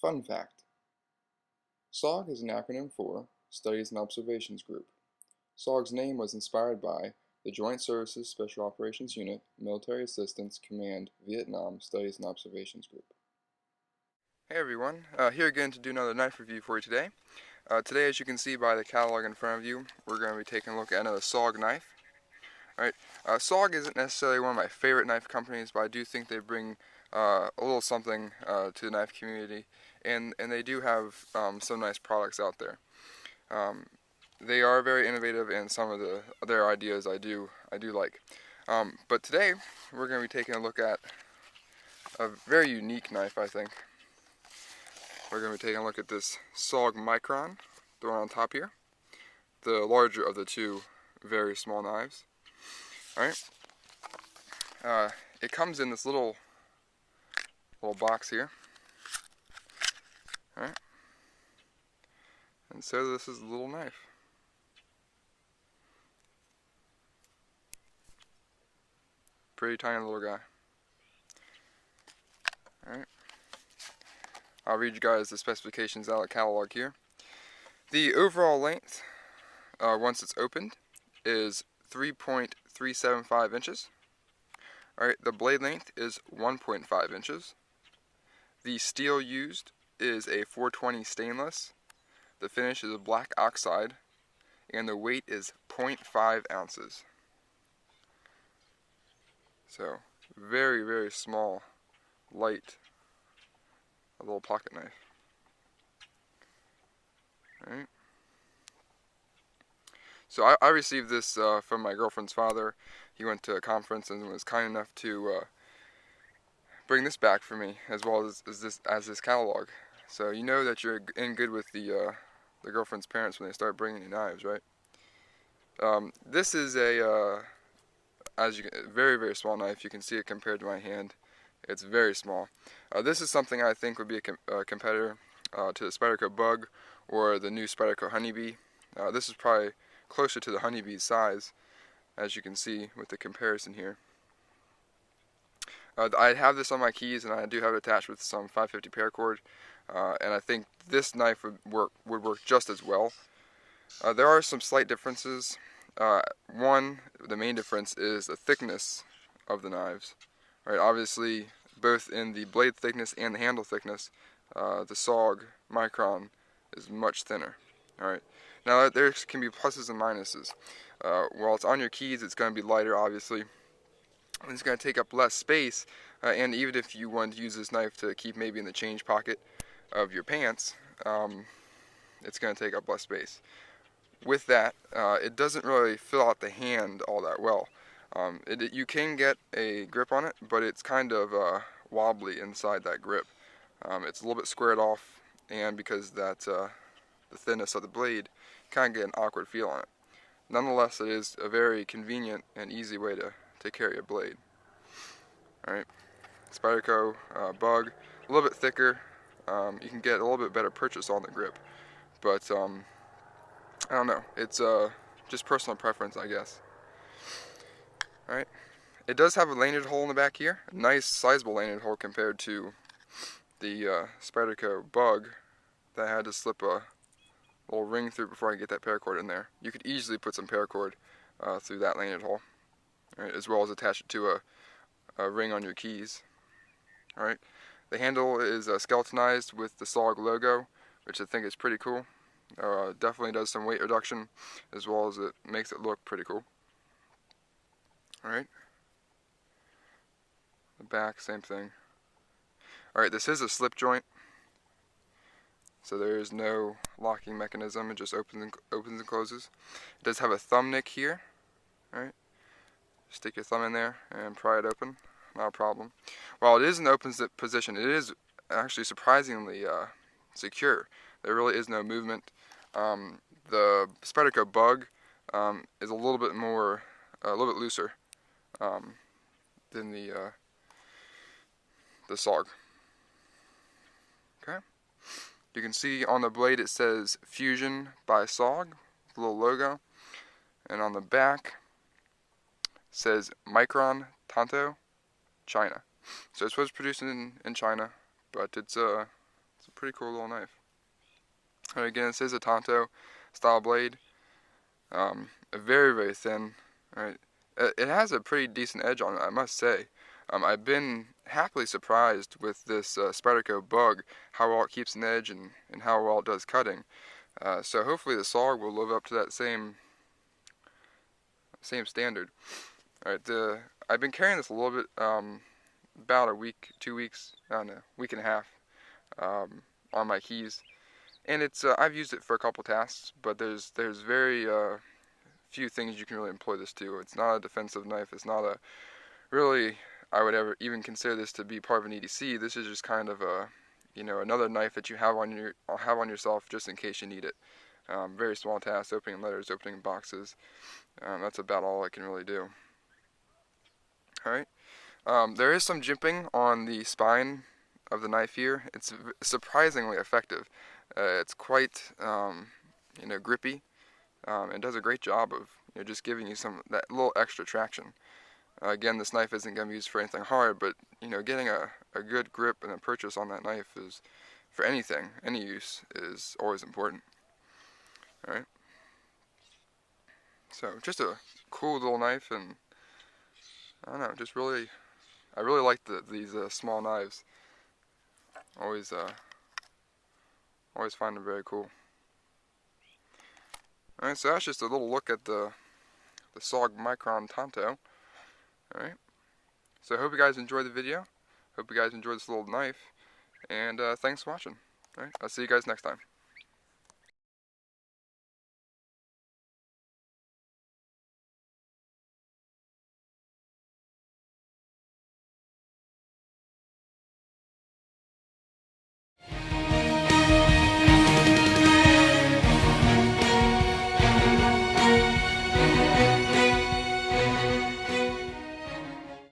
Fun fact: SOG is an acronym for Studies and Observations Group. SOG's name was inspired by the Joint Services Special Operations Unit, Military Assistance Command, Vietnam Studies and Observations Group. Hey everyone, here again to do another knife review for you today. Today, as you can see by the catalog in front of you, we're going to be taking a look at another SOG knife. Alright, SOG isn't necessarily one of my favorite knife companies, but I do think they bring a little something to the knife community, and they do have some nice products out there. They are very innovative, and some of their ideas I do like. But today, we're going to be taking a look at a very unique knife, I think. We're going to be taking a look at this SOG Micron, the one on top here, the larger of the two very small knives. Alright, it comes in this little box here. Alright, and so this is the little knife. Pretty tiny little guy. Alright, I'll read you guys the specifications out of the catalog here. The overall length, once it's opened, is 3.375 inches. Alright, the blade length is 1.5 inches. The steel used is a 420 stainless. The finish is a black oxide, and the weight is 0.5 ounces. So, very, very small, light, a little pocket knife. Alright. So I received this from my girlfriend's father. He went to a conference and was kind enough to bring this back for me, as well as this catalog. So you know that you're in good with the girlfriend's parents when they start bringing you knives, right? This is a very, very small knife. You can see it compared to my hand. It's very small. This is something I think would be a competitor to the Spyderco Bug or the new Spyderco Honeybee. This is probably closer to the Honeybee's size, as you can see with the comparison here. I have this on my keys, and I do have it attached with some 550 paracord, and I think this knife would work just as well. There are some slight differences. The main difference is the thickness of the knives. Right, obviously, both in the blade thickness and the handle thickness, the SOG Micron is much thinner. All right. Now there can be pluses and minuses. While it's on your keys, it's going to be lighter, obviously. It's going to take up less space, and even if you want to use this knife to keep maybe in the change pocket of your pants, it's going to take up less space. With that, it doesn't really fill out the hand all that well. You can get a grip on it, but it's kind of wobbly inside that grip. It's a little bit squared off, and because that's the thinness of the blade, you kind of get an awkward feel on it. Nonetheless, it is a very convenient and easy way to carry a blade. Alright, Spyderco Bug, a little bit thicker. You can get a little bit better purchase on the grip, but I don't know. It's just personal preference, I guess. Alright, it does have a lanyard hole in the back here. A nice, sizable lanyard hole compared to the Spyderco Bug that I had to slip a little ring through before I get that paracord in there. You could easily put some paracord through that lanyard hole, right, as well as attach it to a ring on your keys. Alright, the handle is skeletonized with the SOG logo, which I think is pretty cool. Definitely does some weight reduction, as well as it makes it look pretty cool. Alright, the back, same thing. Alright, this is a slip joint, so there is no locking mechanism. It just opens and closes. It does have a thumb nick here. Alright, stick your thumb in there and pry it open. Not a problem. While it is in the open position, it is actually surprisingly secure. There really is no movement. The Spyderco Bug is a little bit looser than the SOG. Okay. You can see on the blade it says Fusion by SOG, the little logo, and on the back it says Micron Tanto, China. So this was produced in China, but it's pretty cool little knife. And again, this is a Tonto style blade. Very, very thin. Right. It has a pretty decent edge on it, I must say. I've been happily surprised with this Spyderco Bug, how well it keeps an edge and how well it does cutting. So hopefully the SOG will live up to that same standard. Alright, I've been carrying this a little bit, about a week, 2 weeks, I don't know, week and a half, on my keys. And it's I've used it for a couple tasks, but there's very few things you can really employ this to. It's not a defensive knife. It's not a really, I would ever even consider this to be part of an EDC. This is just kind of a, another knife that you have on yourself just in case you need it. Very small tasks, opening letters, opening boxes. That's about all I can really do. All right. There is some jimping on the spine of the knife here. It's surprisingly effective. It's quite, grippy. And does a great job of just giving you that little extra traction. Again, this knife isn't going to be used for anything hard, but getting a good grip and a purchase on that knife is, for anything, any use, is always important. All right. So just a cool little knife, and I don't know, I really like these small knives. Always find them very cool. Alright, so that's just a little look at the SOG Micron Tonto. Alright, so I hope you guys enjoyed the video. Hope you guys enjoyed this little knife. And thanks for watching. Alright, I'll see you guys next time.